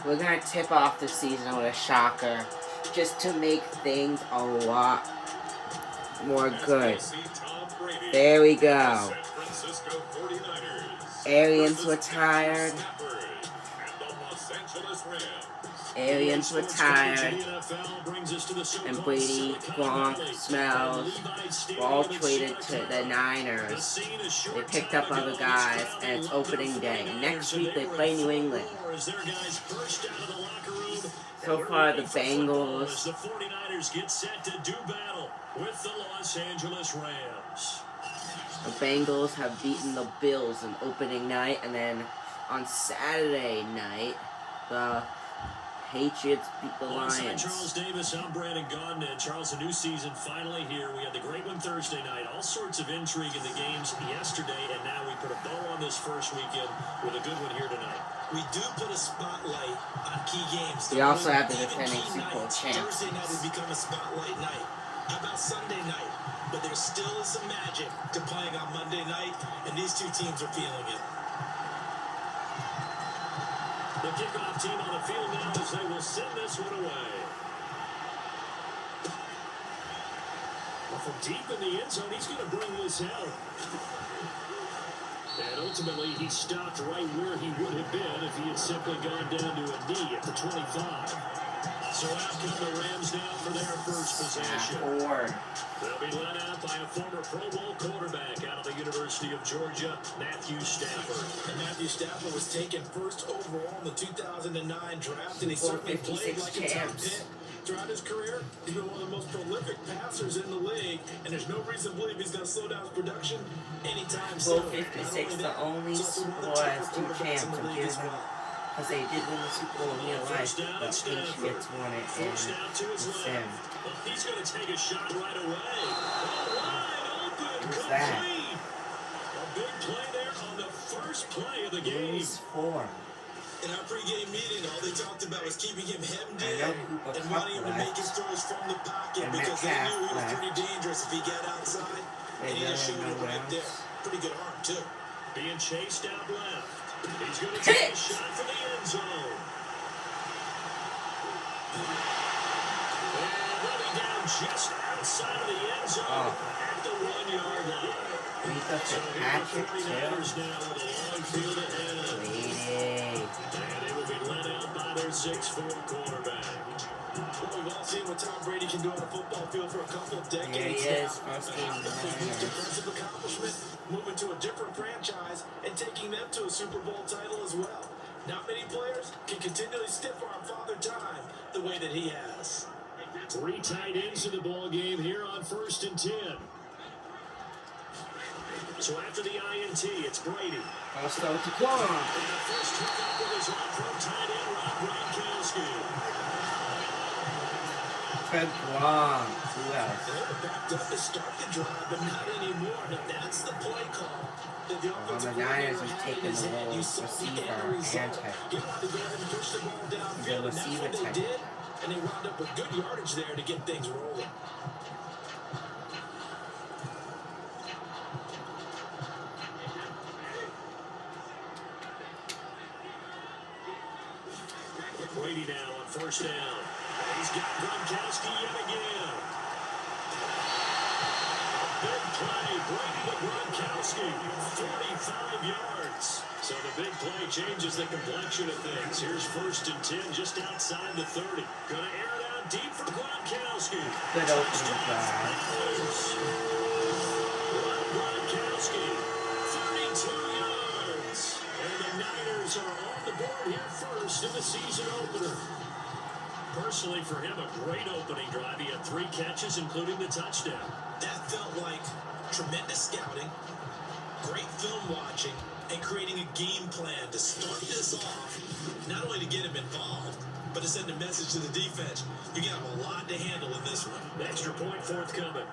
we're gonna tip off the season with a shocker, just to make things a lot more good. There we go. Aliens retired. Aliens retired. And Brady, Gronk, Smells were all traded to the Niners. They picked up other guys, and it's opening day. Next week they play New England. So far, the Bengals. The 49ers get set to do battle with the Los Angeles Rams. The Bengals have beaten the Bills on opening night, and then on Saturday night, the Patriots beat the Lions. Charles Davis, I'm Brandon Gaudin, and Charles, a new season finally here. We had the great one Thursday night, all sorts of intrigue in the games yesterday, and now we put a bow on this first weekend with a good one here tonight. We do put a spotlight on key games. We also have the defending Super Bowl champs. Thursday night has become a spotlight night. How about Sunday night? But there still is some magic to playing on Monday night, and these two teams are feeling it. The kickoff team on the field now as they will send this one away. Well, from deep in the end zone, he's going to bring this out. And ultimately, he stopped right where he would have been if he had simply gone down to a knee at the 25. So out come the Rams now for their first possession. They'll be led out by a former Pro Bowl quarterback out of the University of Georgia, Matthew Stafford. And Matthew Stafford was taken first overall in the 2009 draft, and he certainly played like a top pick. Throughout his career, he's been one of the most prolific passers in the league, and there's no reason to believe he's going to slow down his production anytime soon. 56, the only Super Bowl has two champs. I'm giving them, because they did win the Super Bowl in real life, but Patriots won it in Sim. He's going to take a shot right away. Who's that? A big play there on the first play of the game. Who's for? In our pregame meeting, all they talked about was keeping him hemmed in and wanting him to make his throws from the pocket because they knew he was pretty dangerous if he got outside. And he just showed it right there. Pretty good arm, too. Being chased out left. He's going to take a shot for the end zone. And running down just outside of the end zone at the 1-yard line. We got the Patrick, too. Now with a long field ahead. And it will be led out by their 6'4" quarterback. Well, we've all seen what Tom Brady can do on a football field for a couple of decades. Here he is, first game of the His impressive accomplishment, moving to a different franchise and taking them to a Super Bowl title as well. Not many players can continually stiff-arm Father Time the way that he has. 3 tight ends in the ball game here on 1st and 10. So after the INT, it's Brady. I'll start with the Gronk. And the first hookup with his all-pro tight end, Rob Gronkowski. Fred Gronk. Who else? They were backed up to start the drive, but not anymore. Now that's the play call. The Niners have taken the role of receiver and tight. The receiver tight. And they wound up with good yardage there to get things rolling. Brady now on 1st down. He's got Gronkowski yet again. Big play, Brady to Gronkowski, 45 yards. So the big play changes the complexion of things. Here's 1st and 10 just outside the 30. Gonna air it out deep for Gronkowski. Good opening drive. Gronkowski, 32 yards. And the Niners are on the board here first in the season opener. Personally, for him, a great opening drive. He had 3 catches, including the touchdown. That felt like tremendous scouting, great film watching, and creating a game plan to start this off. Not only to get him involved, but to send a message to the defense. You got a lot to handle in this one. Extra point forthcoming.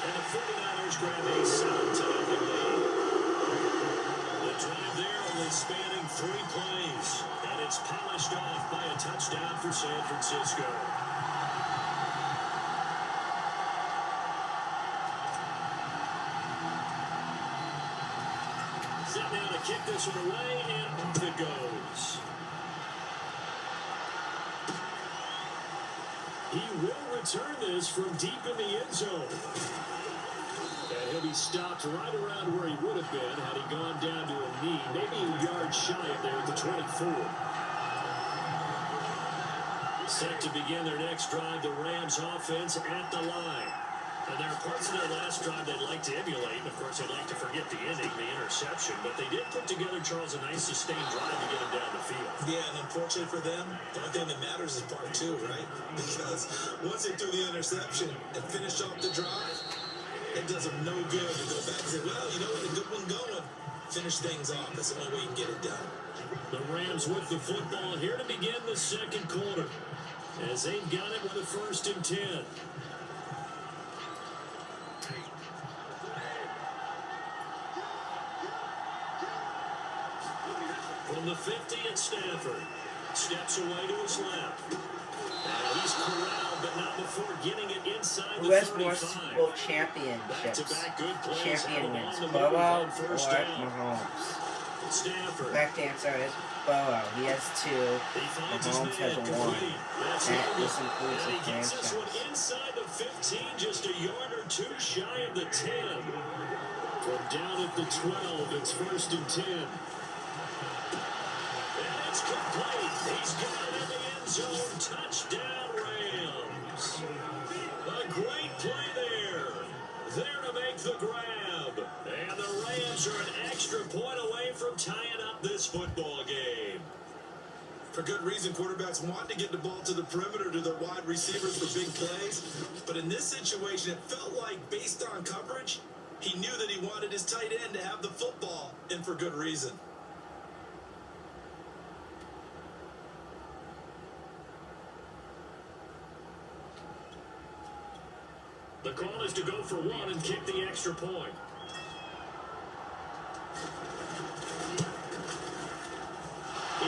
And the 49ers grab a 7-0 lead. The drive there only spanning 3 plays. And it's polished off by a touchdown for San Francisco. Set kick this one away, and off it goes. He will return this from deep in the end zone. And he'll be stopped right around where he would have been had he gone down to a knee, maybe a yard shy of there at the 24. Set to begin their next drive, the Rams offense at the line. And there are parts of their last drive they'd like to emulate. And of course, they'd like to forget the inning, the interception. But they did put together, Charles, a nice sustained drive to get them down the field. Yeah, and unfortunately for them, the only thing that matters is part two, right? Because once they threw the interception and finished off the drive, it does them no good to go back and say, well, you know what, a good one going. Finish things off. That's the only way you can get it done. The Rams with the football here to begin the second quarter, as they've got it with a 1st and 10. From the 50 at Stafford. Steps away to his left. And he's corralled, but not before getting it inside the 35. Who has more Super Bowl championships? Back-to-back good plays. Champion wins, On the Burrow move or on first down. Mahomes? Stafford. Correct answer is Burrow. He has 2. Mahomes has 1. This includes the And he gets this one franchise. inside the 15, just a yard or 2 shy of the 10. From down at the 12, it's 1st and 10. And it's complete. He's got it in the end zone. Touchdown, Rams. A great play there. There to make the grab. And the Rams are an extra point away from tying up this football game. For good reason, quarterbacks want to get the ball to the perimeter to their wide receivers for big plays. But in this situation, it felt like, based on coverage, he knew that he wanted his tight end to have the football, and for good reason. The call is to go for 1 and kick the extra point.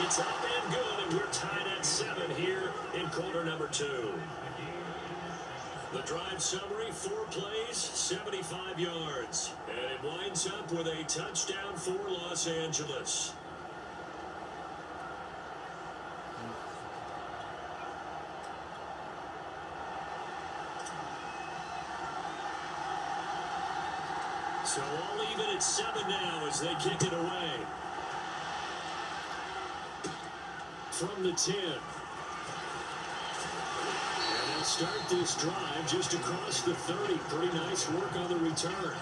It's up and good, and we're tied at 7 here in quarter number 2. The drive summary, 4 plays, 75 yards. And it winds up with a touchdown for Los Angeles. So all even at 7 now as they kick it away. From the 10. And they'll start this drive just across the 30. Pretty nice work on the return.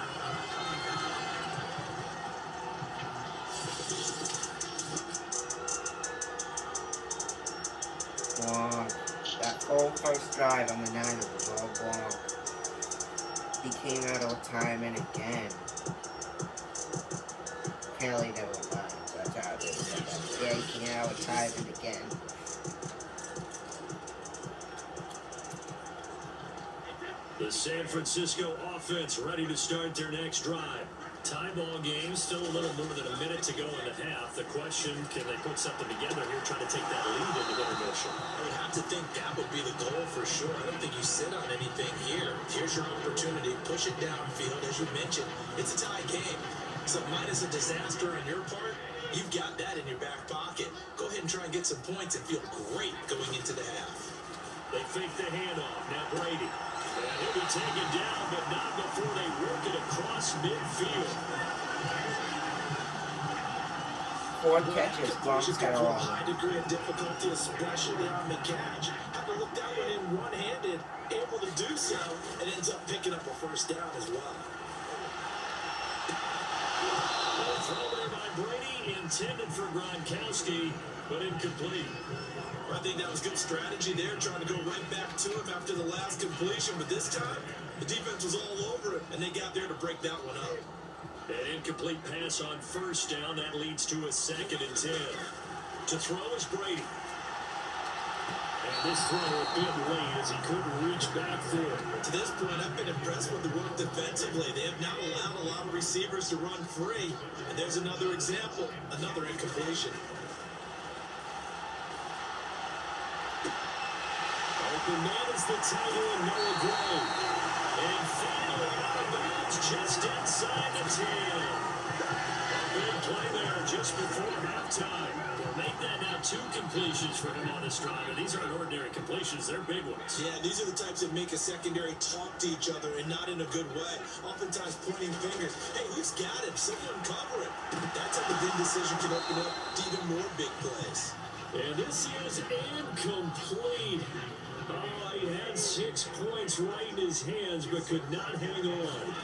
Long. That whole first drive on the Niners was all long. He came out all time and again. Apparently they were lying, so that's how they said that. Yeah, he came out time and again. The San Francisco offense ready to start their next drive. Tie ball game, still a little more than a minute to go in the half. The question, can they put something together here, trying to take that lead into intermission? I would have to think that would be the goal for sure. I don't think you sit on anything here. Here's your opportunity. Push it downfield. As you mentioned, it's a tie game. So minus a disaster on your part, you've got that in your back pocket. Go ahead and try and get some points and feel great going into the half. They fake the handoff. Now Brady. And he'll be taken down, but not before they work it across midfield. 4 catches, Gronk's got a all. high degree of difficulty, especially on the catch. Had to look that one in one-handed, able to do so, and ends up picking up a first down as well. A throw there by Brady, intended for Gronkowski, but incomplete. I think that was good strategy there, trying to go right back to him after the last completion. But this time, the defense was all over it, and they got there to break that one up. An incomplete pass on first down. That leads to a 2nd and 10. To throw is Brady. And this throw a bit late as he couldn't reach back for it. To this point, I've been impressed with the work defensively. They have now allowed a lot of receivers to run free. And there's another example, another incompletion. Open man is the tight end, Noah Gray. And finally out of bounds just inside the 10. A big play there just before halftime. Well, make that now 2 completions for him on this drive. And these aren't ordinary completions. They're big ones. Yeah, these are the types that make a secondary talk to each other and not in a good way. Oftentimes pointing fingers. Hey, who's got him? Someone cover him. That type of indecision can open up to even more big plays. And this is incomplete. Oh, he had 6 points right in his hands, but could not hang on.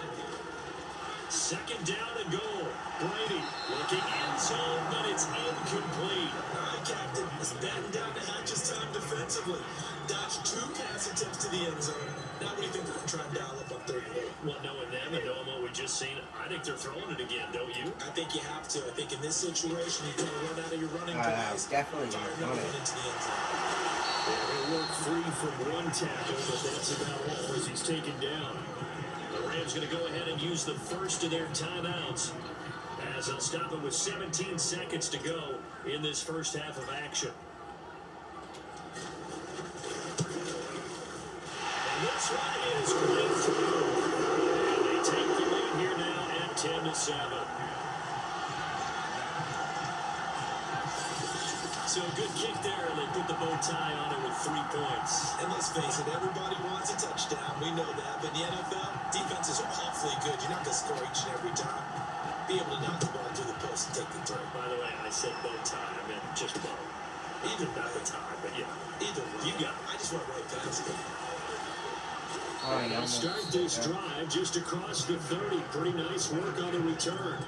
Second down and goal. Brady looking end zone, but it's incomplete. All right, Captain. Let's batten down the hatches time defensively. Dodge 2 pass attempts to the end zone. Now what do you think they're going to try and dial up on 3rd and 8? Well, knowing them and knowing what we just seen, I think they're throwing it again, don't you? I think you have to. I think in this situation, you're going to run out of your running plays. Definitely Fire gonna another run one it. into the end zone. He'll work free from 1 tackle, but that's about all as he's taken down. The Rams going to go ahead and use the first of their timeouts as they'll stop it with 17 seconds to go in this first half of action. And this one is right through. And they take the lead here now at 10-7. So good kick there. They put the bow tie on it with 3 points. And let's face it, everybody wants a touchdown. We know that. But in the NFL, defenses are awfully good. You're not going to score each and every time. Be able to knock the ball through the post and take the throw. By the way, I said bow tie. I meant just bow. Either Not way. the tie, but yeah. Either way. You got it. I just went right past it. Oh, he They'll almost start this drive just across the 30. Pretty nice work on the return.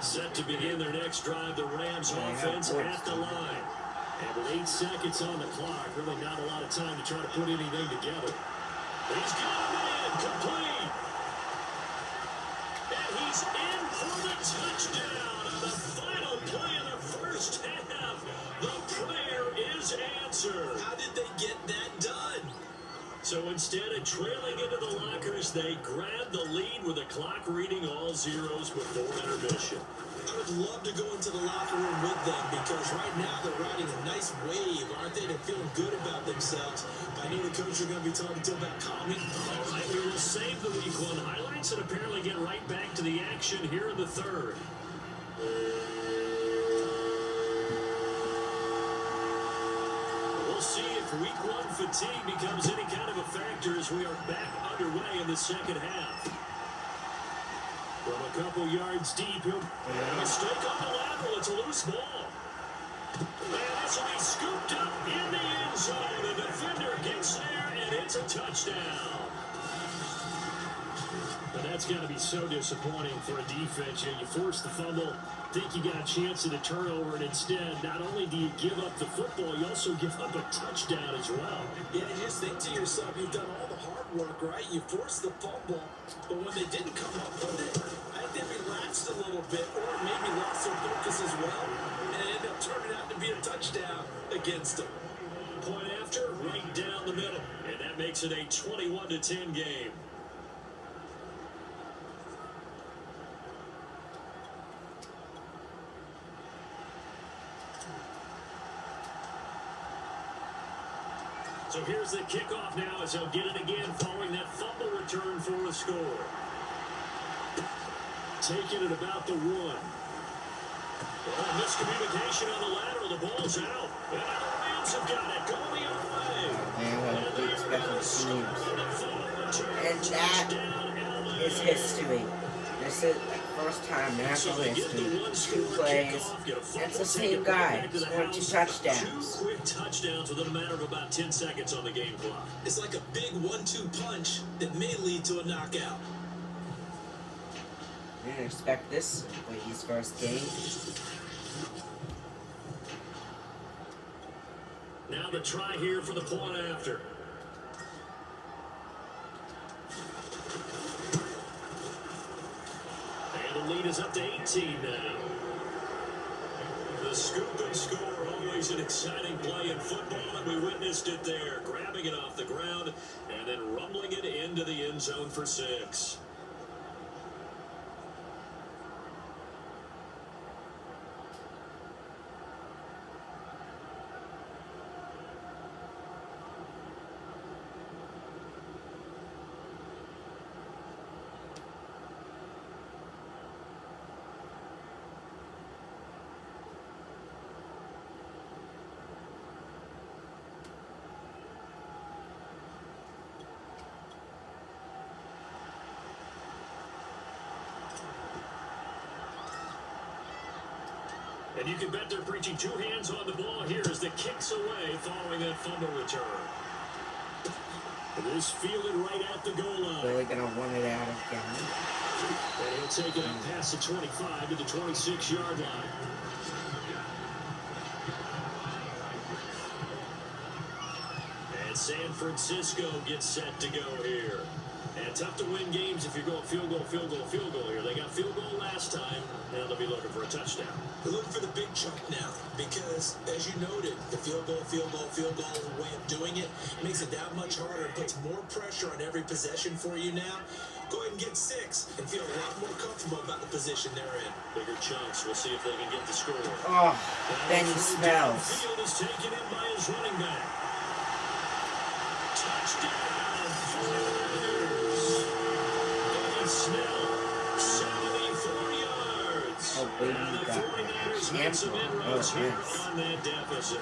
Set to begin their next drive, the Rams offense at the line. And with 8 seconds on the clock, really not a lot of time to try to put anything together. He's got him in, complete. And he's in for the touchdown on the final play of the first half. The prayer is answered. How did they get that done? So instead of trailing into the lockers, they grabbed the lead with the clock reading all zeros before intermission. I would love to go into the locker room with them because right now they're riding a nice wave, aren't they? They're feeling good about themselves. I know the coach are going to be talking to them about calming. All right, we will save the week 1 highlights and apparently get right back to the action here in the 3rd. We'll see if week 1 fatigue becomes any kind of a factor as we are back underway in the second half. From a couple yards deep, he'll a mistake on the lateral. It's a loose ball. And this will be scooped up in the end zone. The defender gets there, and it's a touchdown. But that's got to be so disappointing for a defense. You force the fumble, think you got a chance at a turnover, and instead, not only do you give up the football, you also give up a touchdown as well. Yeah, you just think to yourself, you've done all the hard work, right? You forced the fumble, but when they didn't come up with it, I think they relaxed a little bit, or maybe lost their focus as well, and it ended up turning out to be a touchdown against them. Point after, right down the middle, and that makes it a 21-10 game. So here's the kickoff now as they'll get it again following that fumble return for a score. Taking it about the 1. Oh, miscommunication on the lateral. The ball's out. And now the Rams have got it going the other way. And one of the special teams. And that is history. This is the first time in natural history. 2 plays. It's the same guy. Scored 2 touchdowns. 2 quick touchdowns within a matter of about 10 seconds on the game clock. It's like a big 1-2 punch that may lead to a knockout. I didn't expect this for his first game. Now the try here for the point after. And the lead is up to 18 now. The scoop and score, always an exciting play in football, and we witnessed it there. Grabbing it off the ground and then rumbling it into the end zone for 6. And you can bet they're preaching two hands on the ball here as the kicks away following that fumble return. And this fielded right at the goal line. Really gonna want it out again. And he'll take it past the 25 to the 26-yard line. And San Francisco gets set to go here. And tough to win games if you're going field goal here. They got field goal last time. Now they'll be looking for a touchdown. They're looking for the big chunk now because, as you noted, the field goal way of doing it makes it that much harder. It puts more pressure on every possession for you now. Go ahead and get 6 and feel a lot more comfortable about the position they're in. Bigger chunks. We'll see if they can get the score. Oh, Benny Smells. Field is taken in by his running back. Touchdown, Flyers. Benny Snell, 74 yards. Oh, baby, And the got 49ers make some inroads here on that deficit.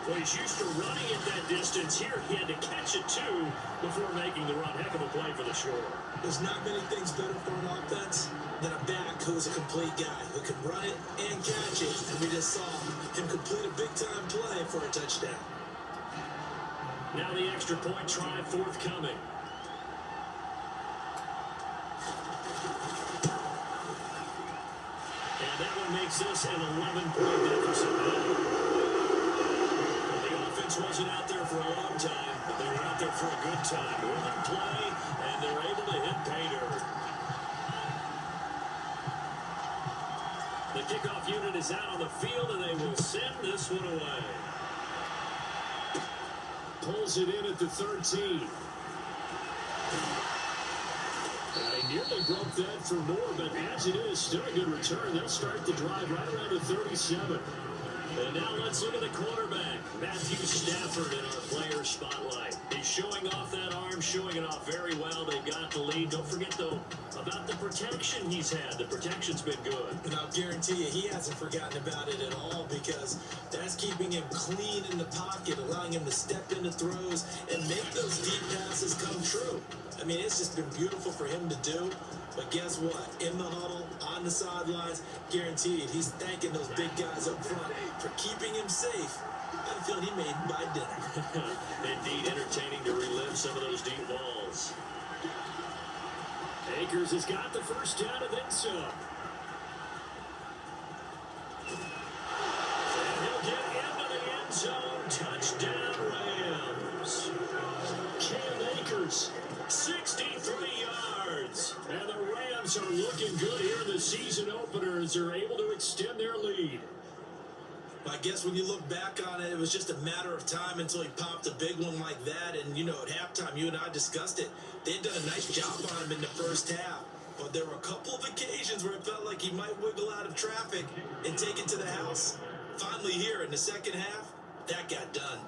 Well, he's used to running at that distance. Here, he had to catch it, too, before making the run. Heck of a play for the score. There's not many things better for an offense than a back who's a complete guy who can run it and catch it. And we just saw him complete a big-time play for a touchdown. Now the extra point try forthcoming. And that one makes this an 11-point deficit now. The offense wasn't out there for a long time, but they were out there for a good time. Run play, and they're able to hit pay dirt. The kickoff unit is out on the field, and they will send this one away. Pulls it in at the 13. I nearly broke that for more, but as it is, still a good return. They'll start the drive right around the 37. And now let's look at the quarterback, Matthew Stafford, in our player spotlight. He's showing off that arm, showing it off very well. They've got the lead. Don't forget, though, about the protection he's had. The protection's been good. And I'll guarantee you he hasn't forgotten about it at all because that's keeping him clean in the pocket, allowing him to step into throws and make those deep passes come true. I mean, it's just been beautiful for him to do. But guess what? In the huddle, on the sidelines, guaranteed he's thanking those big guys up front for keeping him safe. I feel he made him buy dinner. Indeed, entertaining to relive some of those deep balls. Akers has got the first down and then some. And he'll get into the end zone. Touchdown, Rams. Cam Akers, 63 yards. And the Rams are looking good here in the season opener as they're able to extend their lead. I guess when you look back on it, it was just a matter of time until he popped a big one like that. And, you know, at halftime, you and I discussed it. They'd done a nice job on him in the first half. But there were a couple of occasions where it felt like he might wiggle out of traffic and take it to the house. Finally here in the second half, that got done.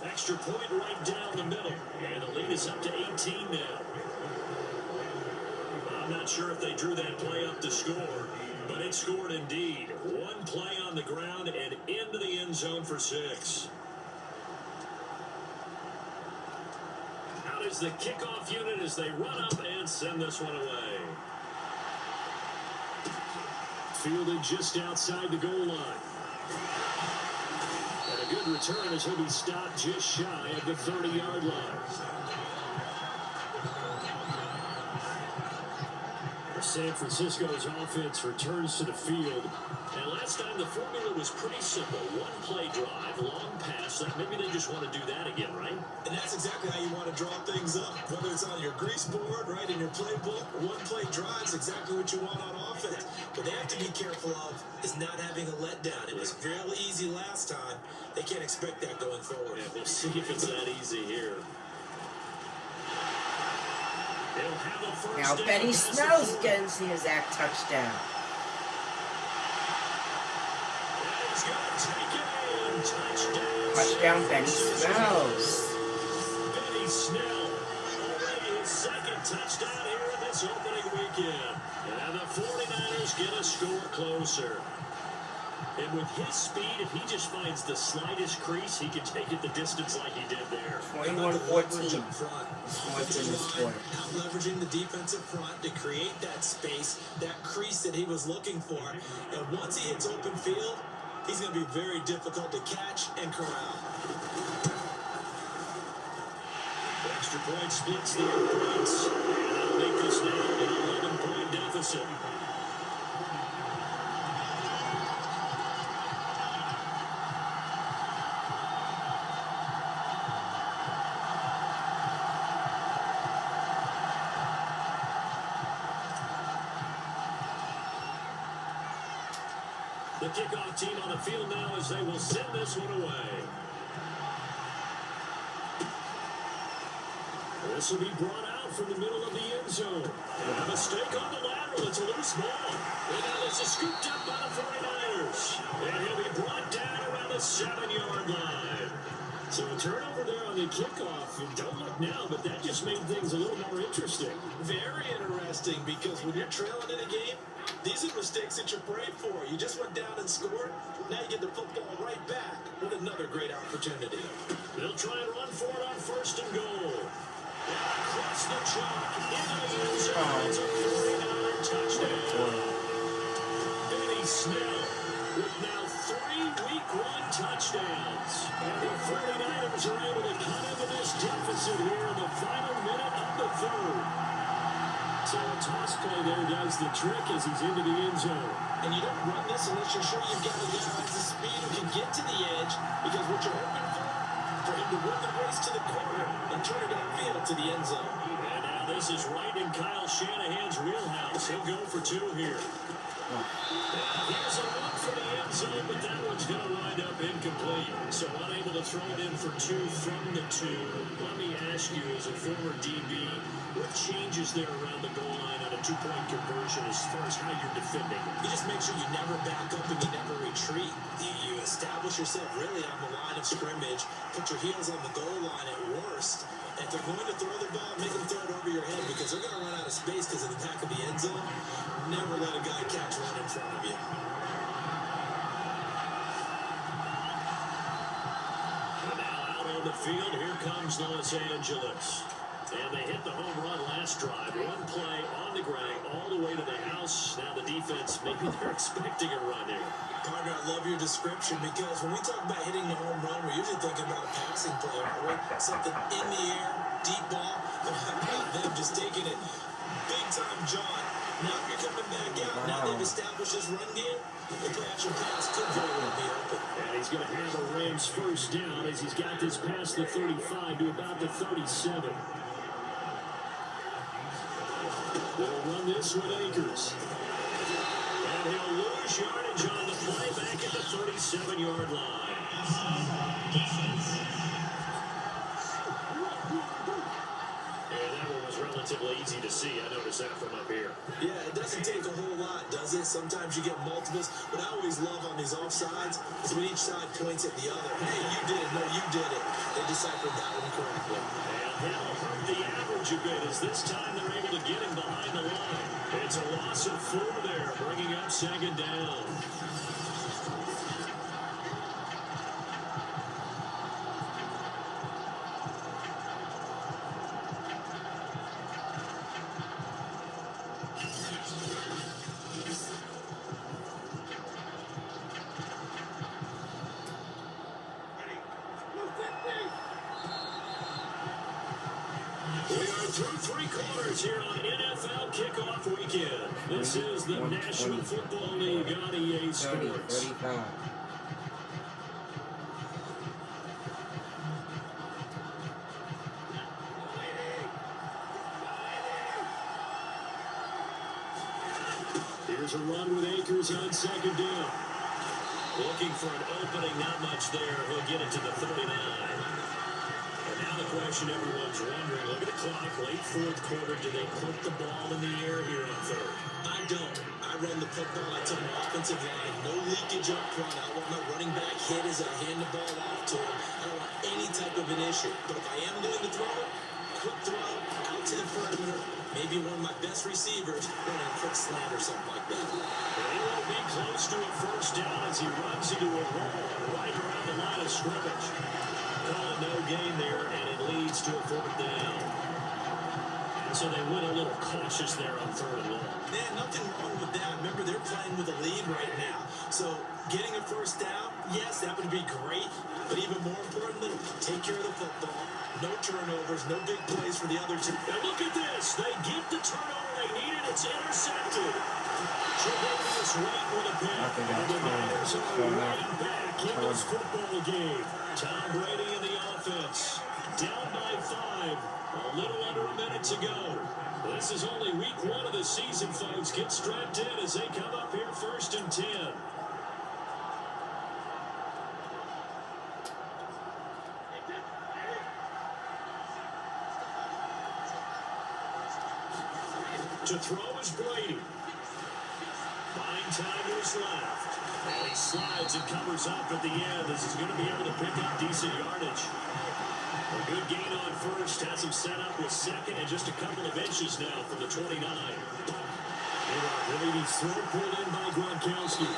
Extra point right down the middle. And the lead is up to 18 now. I'm not sure if they drew that play up to score, but it scored indeed. One play on the ground and into the end zone for 6. Out is the kickoff unit as they run up and send this one away. Fielded just outside the goal line. And a good return as he'll be stopped just shy of the 30-yard line. San Francisco's offense returns to the field. And last time the formula was pretty simple. One play drive, long pass. Maybe they just want to do that again, right? And that's exactly how you want to draw things up. Whether it's on your grease board, right, in your playbook, one play drive is exactly what you want on offense. What they have to be careful of is not having a letdown. It was fairly easy last time. They can't expect that going forward. Yeah, we'll see if it's that easy here. Now Benny Snell's getting his act touchdown. Touchdown Benny Snells. Benny Snell already his second touchdown here in this opening weekend. And the 49ers get a score closer. And with his speed, if he just finds the slightest crease, he can take it the distance like he did there. 21-14. Points in this quarter. Out leveraging the defensive front to create that space, that crease that he was looking for. And once he hits open field, he's going to be very difficult to catch and corral. Extra point splits the points. And that'll make this now an 11-point deficit. The kickoff team on the field now as they will send this one away. This will be brought out from the middle of the end zone. And a mistake on the lateral. It's a loose ball. And now this is scooped up by the 49ers. And he'll be brought down around the 7-yard line. So a turnover there on the kickoff. And don't look now, but that just made things a little more interesting. Very interesting, because when you're trailing in a game, these are mistakes that you pray for. You just went down and scored. Now you get the football right back with another great opportunity. They'll try and run for it on 1st and goal. Across the chalk, into the end zone. It's a 49er touchdown. Benny Snell with now 3 Week 1 touchdowns. And the 49ers are able to cut into this deficit here in the final minute of the 3rd. So a toss play there does the trick as he's into the end zone. And you don't run this unless you're sure you've got a guy who has the speed who can get to the edge, because what you're hoping for him to win the race to the corner and turn it downfield to the end zone. And now this is right in Kyle Shanahan's wheelhouse. He'll go for 2 here. Here's a look for the end zone, but that one's going to wind up incomplete. So unable to throw it in for 2 from the 2. Let me ask you, as a former DB, what changes there around the goal line on a 2-point conversion as far as how you're defending? You just make sure you never back up and you never retreat. You establish yourself really on the line of scrimmage, put your heels on the goal line at worst. And if they're going to throw the ball, make them throw it over your head, because they're going to run out of space because of the back of the end zone. Never let a guy catch one in front of you. And now out on the field, here comes Los Angeles. And they hit the home run last drive. 1 play on the ground, all the way to the house. Now the defense, maybe they're expecting a run here. Partner, I love your description, because when we talk about hitting the home run, we're usually thinking about a passing play, aren't we? Something in the air, deep ball. Them just taking it big time, John. Now if you're coming back out, now they've established this run game, the play-action pass could very well be open. And he's going to have the Rams first down as he's got this past the 35 to about the 37. They'll run this with Akers. And he'll lose yardage on the play back at the 37-yard line. And that one was relatively easy to see. I noticed that from up here. Yeah, it doesn't take a whole lot, does it? Sometimes you get multiples. What I always love on these offsides is when each side points at the other. Hey, you did it. No, you did it. They deciphered that one correctly. And that'll hurt the average a bit, as this time they're able to get him behind the line. It's a loss of 4 there, bringing up 2nd down. Through 3 quarters here on NFL Kickoff Weekend. This is the National Football League on EA Sports. 35. Here's a run with Akers on 2nd down. Looking for an opening, not much there. He'll get it to the 39. Now the question everyone's wondering, look at the clock, late 4th quarter, do they put the ball in the air here on 3rd? I don't. I run the football. I tell my offensive line, no leakage up front. I want my running back hit as I hand the ball off to him. I don't want any type of an issue. But if I am going to throw it, quick throw, out to the perimeter, maybe one of my best receivers running quick slant or something like that. He will be close to a first down as he runs into a wall right around the line of scrimmage. Call it no gain there, and it leads to a fourth down. So they went a little cautious there on third and long. Man, nothing wrong with that. Remember, they're playing with a lead right now. So getting a first down, yes, that would be great. But even more importantly, take care of the football. No turnovers, no big plays for the other team. And look at this. They get the turnover they needed. It's intercepted. Tre'Davious White with a pick. And the Niners are right back in this football game. Tom Brady in the offense. Down by 5. A little under a minute to go. This is only week 1 of the season, folks. Get strapped in as they come up here 1st and 10. To throw is Brady. Fine time to his left. He slides and covers up at the end. This is going to be able to pick up decent yardage. A good gain on first. Has him set up with second and just a couple of inches now from the 29. Brady's throw pulled in by Gronkowski.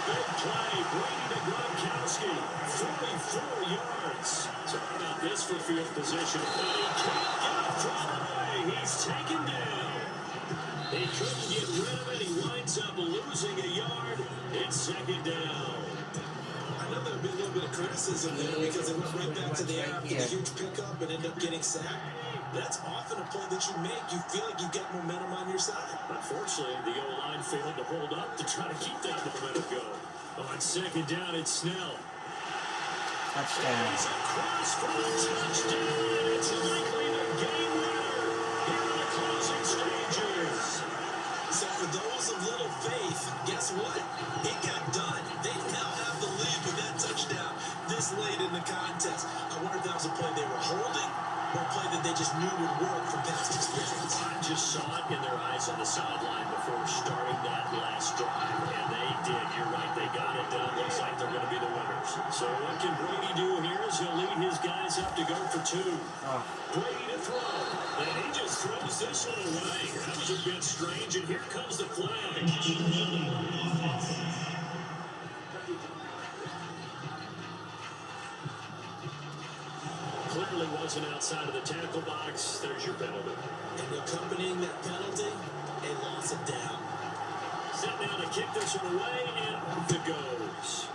Big play. Brady to Gronkowski. 44 yards. Sorry about this for field position. But he can't get it from away. He's taken down. He couldn't get rid of it. He winds up losing a yard. It's second down. I know there would be a little bit of criticism there because it went right back to the air after the huge pickup and ended up getting sacked. That's often a play that you make. You feel like you've got momentum on your side. Unfortunately, the O-line failed to hold up to try to keep that momentum going. On second down, it's Snell. Touchdown. He's across for a touchdown. It's likely the game winner here in the closing stages. So for those of little faith, guess what? It got done. They now have the lead with that touchdown this late in the contest. I wonder if that was a play they were holding or a play that they just knew would work from past experience. I just saw it in their eyes on the sideline before starting that last drive, and they did. You're right. They got it done. Looks like they're going to be the winners. So what can Brady do here as he'll lead his guys up to go for 2. Brady to throw. And he just throws this one away. That was a bit strange, and here comes the flag. Clearly wasn't outside of the tackle box. There's your penalty. And accompanying that penalty, a loss of down. Set down to kick this one away, and off it goes.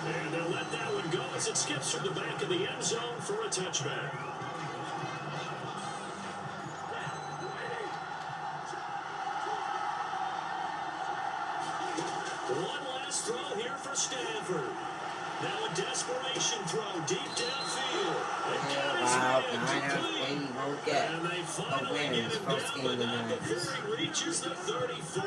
And they'll let that one go as it skips through the back of the end zone for a touchback. One last throw here for Stanford. Now a desperation throw deep downfield. Wow, Niners will get And they finally win get his him first down game to in the that Niners. before he reaches the 34.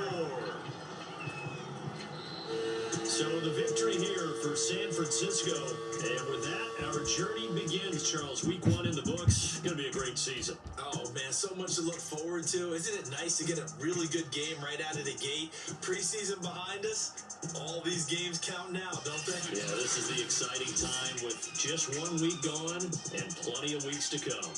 So the victory here for San Francisco. And with that, our journey begins, Charles. Week 1 in the books. Going to be a great season. Oh, man, so much to look forward to. Isn't it nice to get a really good game right out of the gate? Preseason behind us. All these games count now, don't they? Yeah, this is the exciting time with just 1 week gone and plenty of weeks to come.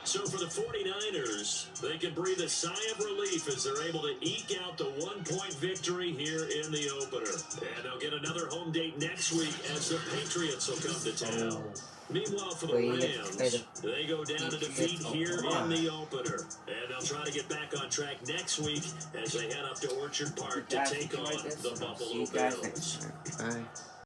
So for the 49ers, they can breathe a sigh of relief as they're able to eke out the 1-point victory here in the opener. And they'll get another home date next week as the Patriots will come to town. Meanwhile, for the Rams, they go down to defeat here in the opener. And they'll try to get back on track next week as they head up to Orchard Park to take on the Buffalo Bills. Bye.